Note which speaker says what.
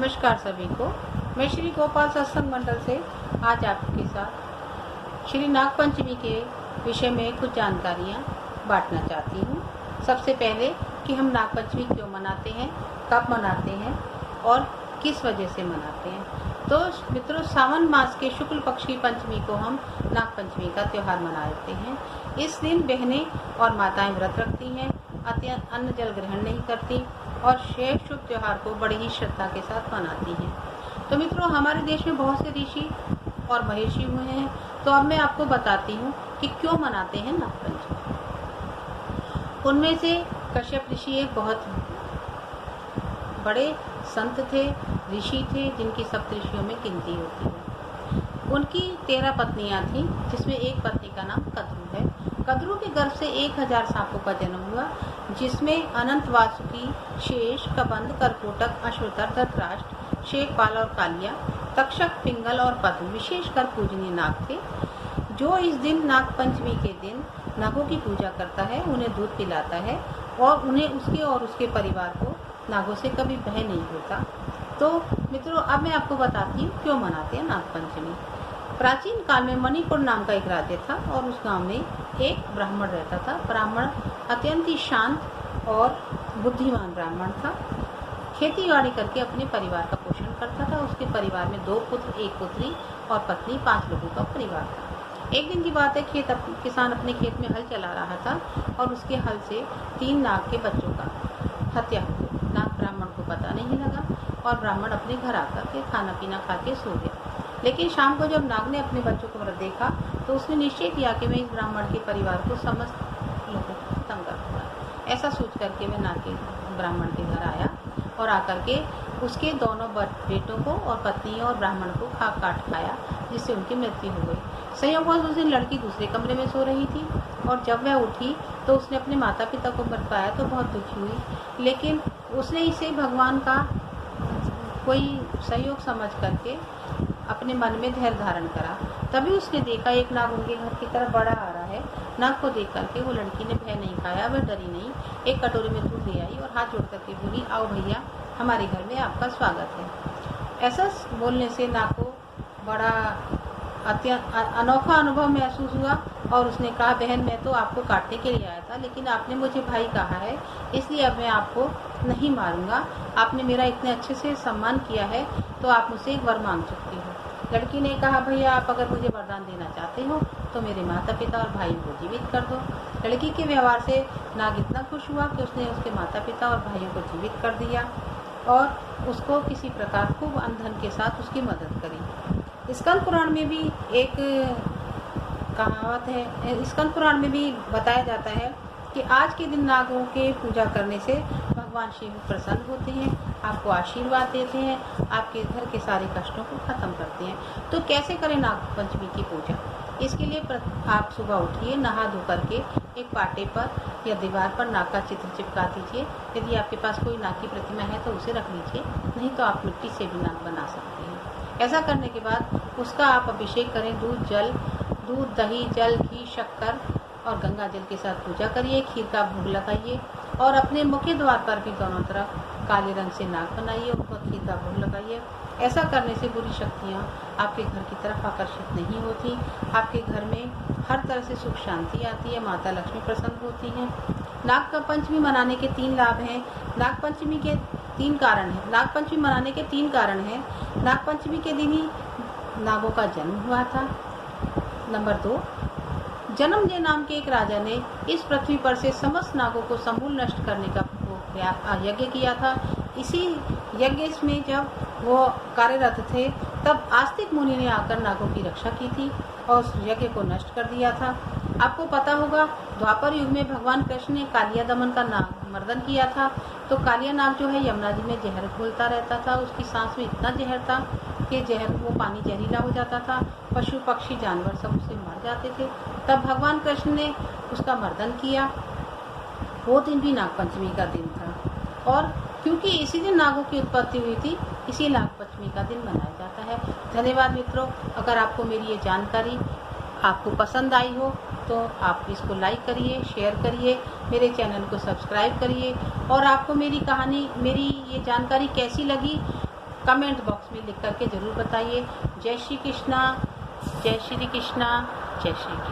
Speaker 1: नमस्कार सभी को। मैं श्री गोपाल सत्संग मंडल से आज आपके साथ श्री नागपंचमी के विषय में कुछ जानकारियाँ बांटना चाहती हूँ। सबसे पहले कि हम नागपंचमी क्यों मनाते हैं, कब मनाते हैं और किस वजह से मनाते हैं। तो मित्रों, सावन मास के शुक्ल पक्ष की पंचमी को हम नागपंचमी का त्यौहार मनाते हैं। इस दिन बहनें और माताएं व्रत रखती हैं, अन्न जल ग्रहण नहीं करती और शेष शुभ त्यौहार को बड़ी ही श्रद्धा के साथ मनाती हैं। तो मित्रों, हमारे देश में बहुत से ऋषि और महर्षि हुए हैं। तो अब मैं आपको बताती हूँ कि क्यों मनाते हैं नागपंचमी। उनमें से कश्यप ऋषि एक बहुत बड़े संत थे, ऋषि थे, जिनकी सप्तऋषियों में गिनती होती है। उनकी 13 पत्नियां थीं, जिसमें एक पत्नी का नाम कद्रू है। कद्रू के गर्भ से 1000 सांपों का जन्म हुआ, जिसमें अनंत, वासुकी, शेष, कबंध, करकोटक, अश्वतर, धृतराष्ट्र, शेखपाल और कालिया, तक्षक, पिंगल और पद्म विशेषकर पूजनीय नाग थे। जो इस दिन नागपंचमी के दिन नागों की पूजा करता है, उन्हें दूध पिलाता है और उन्हें उसके और उसके परिवार को नागों से कभी भय नहीं होता। तो मित्रों, अब मैं आपको बताती हूँ क्यों मनाते हैं नागपंचमी। प्राचीन काल में मणिपुर नाम का एक राज्य था और उस गांव में एक ब्राह्मण रहता था। ब्राह्मण अत्यंत ही शांत और बुद्धिमान ब्राह्मण था। खेती बाड़ी करके अपने परिवार का पोषण करता था। उसके परिवार में 2 पुत्र, 1 पुत्री और पत्नी, 5 लोगों का परिवार था। एक दिन की बात है, किसान अपने खेत में हल चला रहा था और उसके हल से 3 नाग के बच्चों का हत्या हो गई। नाग ब्राह्मण को पता नहीं लगा और ब्राह्मण अपने घर आकर के खाना पीना खा के सो गया। लेकिन शाम को जब नाग ने अपने बच्चों को देखा तो उसने निश्चय किया कि मैं इस ब्राह्मण के परिवार को समस्त लोगों को खत्म कर दूंगा। ऐसा सोच करके मैं नाग के ब्राह्मण के घर आया और आकर के उसके दोनों बेटों को और पत्नी और ब्राह्मण को काट खाया, जिससे उनकी मृत्यु हो गई। संयोगवश उस दिन लड़की दूसरे कमरे में सो रही थी और जब वह उठी तो उसने अपने माता पिता को बताया तो बहुत दुखी हुई। लेकिन उसने इसे भगवान का कोई सहयोग समझ करके अपने मन में धैर्य धारण करा। तभी उसने देखा एक नाग उनके घर की तरफ बढ़ा आ रहा है। नाग को देख करके वो लड़की ने भय नहीं खाया, वह डरी नहीं। एक कटोरी में दूध ले आई और हाथ जोड़ करके बोली, आओ भैया, हमारे घर में आपका स्वागत है। ऐसा बोलने से नाग को बड़ा अनोखा अनुभव महसूस हुआ और उसने कहा, बहन, मैं तो आपको काटने के लिए आया था, लेकिन आपने मुझे भाई कहा है, इसलिए अब मैं आपको नहीं मारूंगा। आपने मेरा इतने अच्छे से सम्मान किया है तो आप मुझसे एक वर मांग सकती हो। लड़की ने कहा, भैया, आप अगर मुझे वरदान देना चाहते हो तो मेरे माता पिता और भाई को जीवित कर दो। लड़की के व्यवहार से नाग इतना खुश हुआ कि उसने उसके माता पिता और भाइयों को जीवित कर दिया और उसको किसी प्रकार खूब धन के साथ उसकी मदद करी। स्कंद पुराण में भी एक कहावत है, स्कंद पुराण में भी बताया जाता है कि आज के दिन नागों के पूजा करने से भगवान शिव प्रसन्न होते हैं, आपको आशीर्वाद देते हैं, आपके घर के सारे कष्टों को खत्म करते हैं। तो कैसे करें नागपंचमी की पूजा? इसके लिए आप सुबह उठिए, नहा धो करके एक पाटे पर या दीवार पर नाग का चित्र चिपका दीजिए। यदि आपके पास कोई नाग की प्रतिमा है तो उसे रख लीजिए, नहीं तो आप मिट्टी से भी नाग बना सकते हैं। ऐसा करने के बाद उसका आप अभिषेक करें। दूध, दही, जल, घी, शक्कर और गंगा जल के साथ पूजा करिए। खीर का भोग लगाइए और अपने मुख्य द्वार पर भी दोनों तरफ काले रंग से नाग बनाइए, उनको खीर का भोग लगाइए। ऐसा करने से बुरी शक्तियाँ आपके घर की तरफ आकर्षित नहीं होती। आपके घर में हर तरह से सुख शांति आती है, माता लक्ष्मी प्रसन्न होती हैं। नाग पंचमी मनाने के 3 लाभ हैं। नागपंचमी के 3 कारण हैं। नागपंचमी मनाने के 3 कारण हैं। नागपंचमी के दिन ही नागों का जन्म हुआ था। नंबर 2, जन्मजय नाम के एक राजा ने इस पृथ्वी पर से समस्त नागों को समूल नष्ट करने का यज्ञ किया था। इसी यज्ञ में जब वो कार्यरत थे तब आस्तिक मुनि ने आकर नागों की रक्षा की थी और उस यज्ञ को नष्ट कर दिया था। आपको पता होगा, द्वापर युग में भगवान कृष्ण ने कालिया दमन का नाग मर्दन किया था। तो कालिया नाग जो है यमुना जी में जहर घोलता रहता था। उसकी सांस में इतना जहर था कि वो पानी जहरीला हो जाता था। पशु पक्षी जानवर सब उससे मर जाते थे। तब भगवान कृष्ण ने उसका मर्दन किया। वो दिन भी नागपंचमी का दिन था और क्योंकि इसी दिन नागों की उत्पत्ति हुई थी, इसी नागपंचमी का दिन मनाया जाता है। धन्यवाद मित्रों। अगर आपको मेरी ये जानकारी आपको पसंद आई हो तो आप इसको लाइक करिए, शेयर करिए, मेरे चैनल को सब्सक्राइब करिए और आपको मेरी कहानी, मेरी ये जानकारी कैसी लगी कमेंट बॉक्स में लिख करके ज़रूर बताइए। जय श्री कृष्णा, जय श्री कृष्णा, जय श्री कृष्ण।